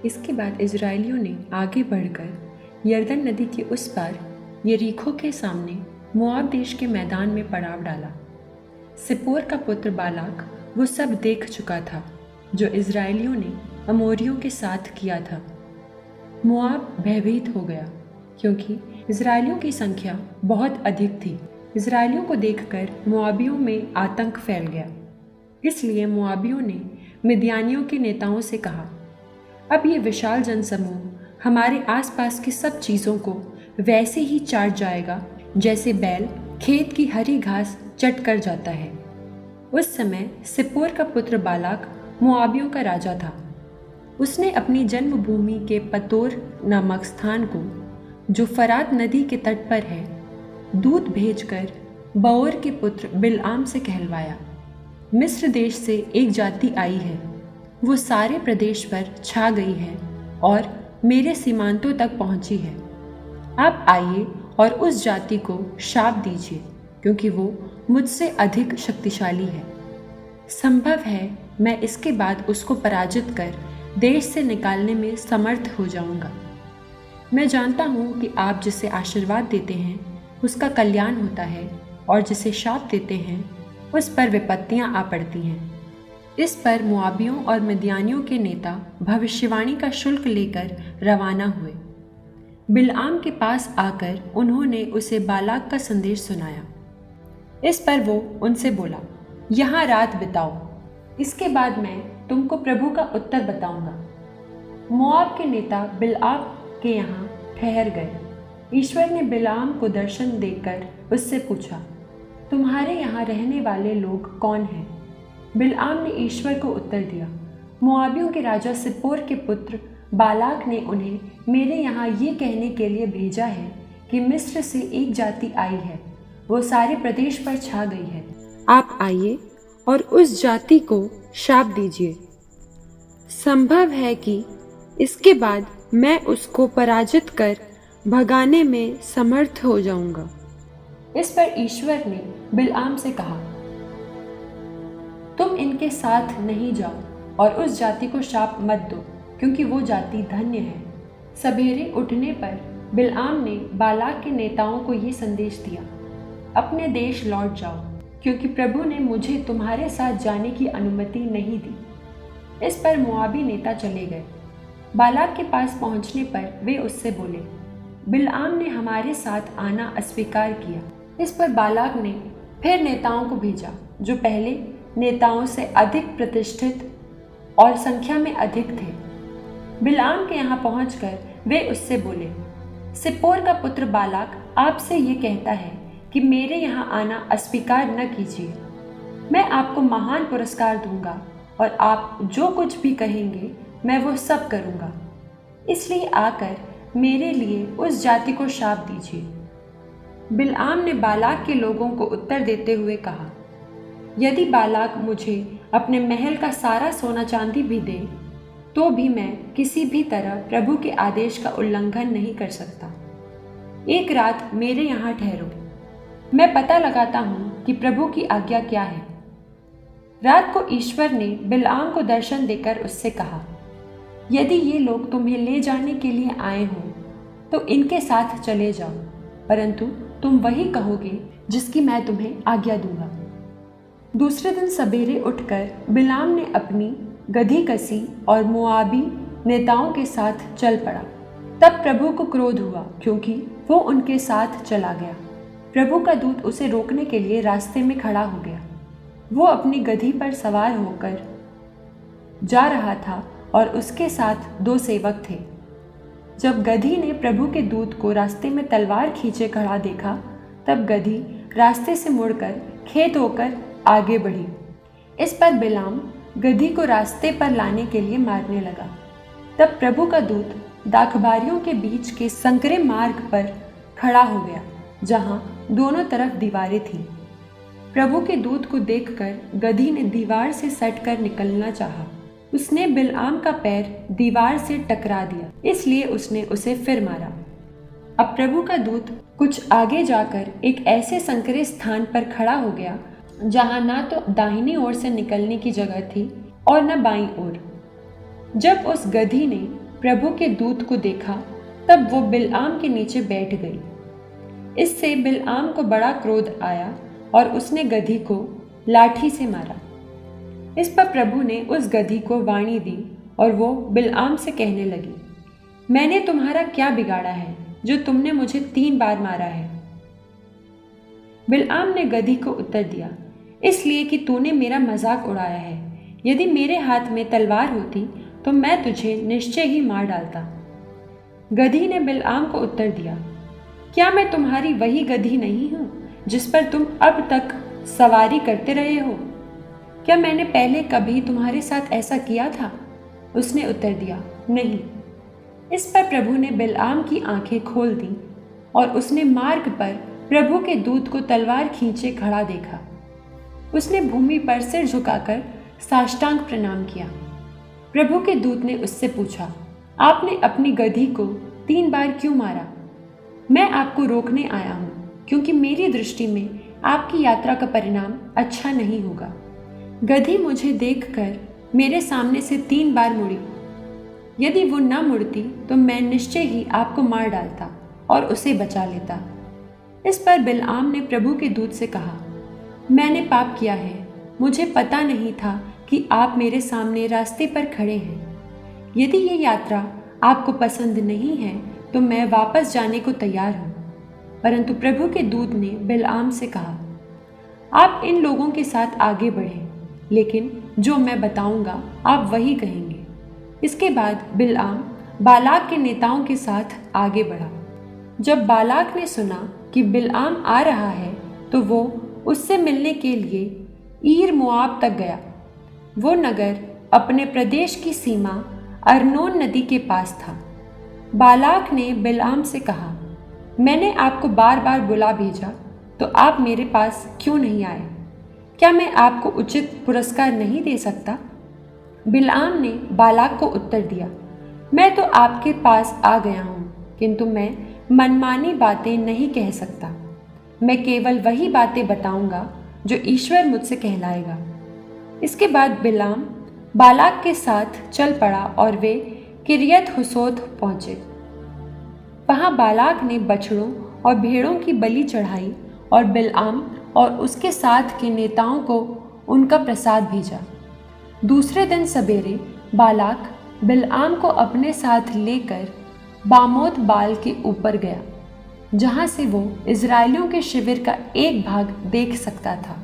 इसके बाद इजरायलियों ने आगे बढ़कर यरदन नदी के उस पार यरीखो के सामने मोआब देश के मैदान में पड़ाव डाला। सिप्पोर का पुत्र बालाक वो सब देख चुका था जो इजरायलियों ने अमोरियों के साथ किया था। मोआब भयभीत हो गया क्योंकि इजरायलियों की संख्या बहुत अधिक थी। इजरायलियों को देखकर मोआबियों में आतंक फैल गया। इसलिए मोआबियों ने मिद्यानियों के नेताओं से कहा, अब ये विशाल जनसमूह हमारे आसपास की सब चीज़ों को वैसे ही चाट जाएगा जैसे बैल खेत की हरी घास चट कर जाता है। उस समय सिप्पोर का पुत्र बालाक मोआबियों का राजा था। उसने अपनी जन्मभूमि के पतोर नामक स्थान को, जो फरात नदी के तट पर है, दूत भेजकर बओर के पुत्र बिलआम से कहलवाया, मिस्र देश से एक जाति आई है, वो सारे प्रदेश पर छा गई है और मेरे सीमांतों तक पहुंची है। आप आइए और उस जाति को शाप दीजिए क्योंकि वो मुझसे अधिक शक्तिशाली है। संभव है मैं इसके बाद उसको पराजित कर देश से निकालने में समर्थ हो जाऊंगा। मैं जानता हूँ कि आप जिसे आशीर्वाद देते हैं उसका कल्याण होता है और जिसे शाप देते हैं उस पर विपत्तियाँ आ पड़ती हैं। इस पर मोआबियों और मिद्यानियों के नेता भविष्यवाणी का शुल्क लेकर रवाना हुए। बिलआम के पास आकर उन्होंने उसे बालाक का संदेश सुनाया। इस पर वो उनसे बोला, यहाँ रात बिताओ, इसके बाद मैं तुमको प्रभु का उत्तर बताऊंगा। मोआब के नेता बिलआम के यहाँ ठहर गए। ईश्वर ने बिलआम को दर्शन देकर उससे पूछा, तुम्हारे यहाँ रहने वाले लोग कौन हैं? बिलआम ने ईश्वर को उत्तर दिया, मोआबियों के राजा सिप्पोर के पुत्र बालाक ने उन्हें मेरे यहाँ ये कहने के लिए भेजा है कि मिस्र से एक जाति आई है, वो सारे प्रदेश पर छा गई है। आप आइए और उस जाति को शाप दीजिए। संभव है कि इसके बाद मैं उसको पराजित कर भगाने में समर्थ हो जाऊंगा। इस पर ईश्वर ने बिलआम से कहा, तुम इनके साथ नहीं जाओ और उस जाति को शाप मत दो क्योंकि वो जाति धन्य है। सवेरे उठने पर बिलआम ने बालाक के नेताओं को ये संदेश दिया, अपने देश लौट जाओ क्योंकि प्रभु ने मुझे तुम्हारे साथ जाने की अनुमति नहीं दी। इस पर मोआबी नेता चले गए। बालाक के पास पहुंचने पर वे उससे बोले, बिलआम ने हमारे साथ आना अस्वीकार किया। इस पर बालाक ने फिर नेताओं को भेजा जो पहले नेताओं से अधिक प्रतिष्ठित और संख्या में अधिक थे। बिलआम के यहाँ पहुंचकर वे उससे बोले, सिप्पोर का पुत्र बालाक आपसे ये कहता है कि मेरे यहाँ आना अस्वीकार न कीजिए। मैं आपको महान पुरस्कार दूंगा और आप जो कुछ भी कहेंगे मैं वो सब करूंगा। इसलिए आकर मेरे लिए उस जाति को शाप दीजिए। बिलआम ने बालाक के लोगों को उत्तर देते हुए कहा, यदि बालाक मुझे अपने महल का सारा सोना चांदी भी दे तो भी मैं किसी भी तरह प्रभु के आदेश का उल्लंघन नहीं कर सकता। एक रात मेरे यहाँ ठहरो, मैं पता लगाता हूँ कि प्रभु की आज्ञा क्या है। रात को ईश्वर ने बिलआम को दर्शन देकर उससे कहा, यदि ये लोग तुम्हें ले जाने के लिए आए हों तो इनके साथ चले जाओ, परंतु तुम वही कहोगे जिसकी मैं तुम्हें आज्ञा दूंगा। दूसरे दिन सवेरे उठकर बिलआम ने अपनी गधी कसी और मोआबी नेताओं के साथ चल पड़ा। तब प्रभु को क्रोध हुआ क्योंकि वो उनके साथ चला गया। प्रभु का दूत उसे रोकने के लिए रास्ते में खड़ा हो गया। वो अपनी गधी पर सवार होकर जा रहा था और उसके साथ 2 सेवक थे। जब गधी ने प्रभु के दूत को रास्ते में तलवार खींचे खड़ा देखा तब गधी रास्ते से मुड़कर खेत होकर आगे बढ़ी। इस पर बिलआम गधी को रास्ते पर लाने के लिए मारने लगा। तब प्रभु का दूत दाखबारियों के बीच के संकरे मार्ग पर खड़ा हो गया जहां दोनों तरफ दीवारें थीं। प्रभु के दूत को देखकर गधी ने दीवार से सटकर निकलना चाहा। उसने बिलआम का पैर दीवार से टकरा दिया, इसलिए उसने उसे फिर मारा। अब प्रभु का दूत कुछ आगे जाकर एक ऐसे संकरे स्थान पर खड़ा हो गया जहां ना तो दाहिनी ओर से निकलने की जगह थी और न बाईं ओर। जब उस गधी ने प्रभु के दूत को देखा तब वो बिलआम के नीचे बैठ गई। इससे बिलआम को बड़ा क्रोध आया और उसने गधी को लाठी से मारा। इस पर प्रभु ने उस गधी को वाणी दी और वो बिलआम से कहने लगी, मैंने तुम्हारा क्या बिगाड़ा है जो तुमने मुझे 3 बार मारा है? बिलआम ने गधी को उत्तर दिया, इसलिए कि तूने मेरा मजाक उड़ाया है। यदि मेरे हाथ में तलवार होती तो मैं तुझे निश्चय ही मार डालता। गधी ने बिलआम को उत्तर दिया, क्या मैं तुम्हारी वही गधी नहीं हूं जिस पर तुम अब तक सवारी करते रहे हो? क्या मैंने पहले कभी तुम्हारे साथ ऐसा किया था? उसने उत्तर दिया, नहीं। इस पर प्रभु ने बिलआम की आंखें खोल दी और उसने मार्ग पर प्रभु के दूत को तलवार खींचे खड़ा देखा। उसने भूमि पर सिर झुकाकर साष्टांग प्रणाम किया। प्रभु के दूत ने उससे पूछा, आपने अपनी गधी को 3 बार क्यों मारा? मैं आपको रोकने आया हूं, क्योंकि मेरी दृष्टि में आपकी यात्रा का परिणाम अच्छा नहीं होगा। गधी मुझे देखकर मेरे सामने से 3 बार मुड़ी। यदि वो न मुड़ती तो मैं निश्चय ही आपको मार डालता और उसे बचा लेता। इस पर बिलआम ने प्रभु के दूत से कहा, मैंने पाप किया है। मुझे पता नहीं था कि आप मेरे सामने रास्ते पर खड़े हैं। यदि ये यात्रा आपको पसंद नहीं है तो मैं वापस जाने को तैयार हूँ। परंतु प्रभु के दूत ने बिलआम से कहा, आप इन लोगों के साथ आगे बढ़ें, लेकिन जो मैं बताऊंगा आप वही कहेंगे। इसके बाद बिलआम बालाक के नेताओं के साथ आगे बढ़ा। जब बालाक ने सुना कि बिलआम आ रहा है तो वो उससे मिलने के लिए ईर मोआब तक गया। वो नगर अपने प्रदेश की सीमा अर्नोन नदी के पास था। बालाक ने बिलआम से कहा, मैंने आपको बार बार बुला भेजा तो आप मेरे पास क्यों नहीं आए? क्या मैं आपको उचित पुरस्कार नहीं दे सकता? बिलआम ने बालाक को उत्तर दिया, मैं तो आपके पास आ गया हूँ, किंतु मैं मनमानी बातें नहीं कह सकता। मैं केवल वही बातें बताऊंगा जो ईश्वर मुझसे कहलाएगा। इसके बाद बिलआम बालाक के साथ चल पड़ा और वे किरियत हुसोत पहुंचे। वहां बालाक ने बछड़ों और भेड़ों की बलि चढ़ाई और बिलआम और उसके साथ के नेताओं को उनका प्रसाद भेजा। दूसरे दिन सवेरे बालाक बिलआम को अपने साथ लेकर बामोत बाल के ऊपर गया, जहां से वो इजरायलियों के शिविर का एक भाग देख सकता था।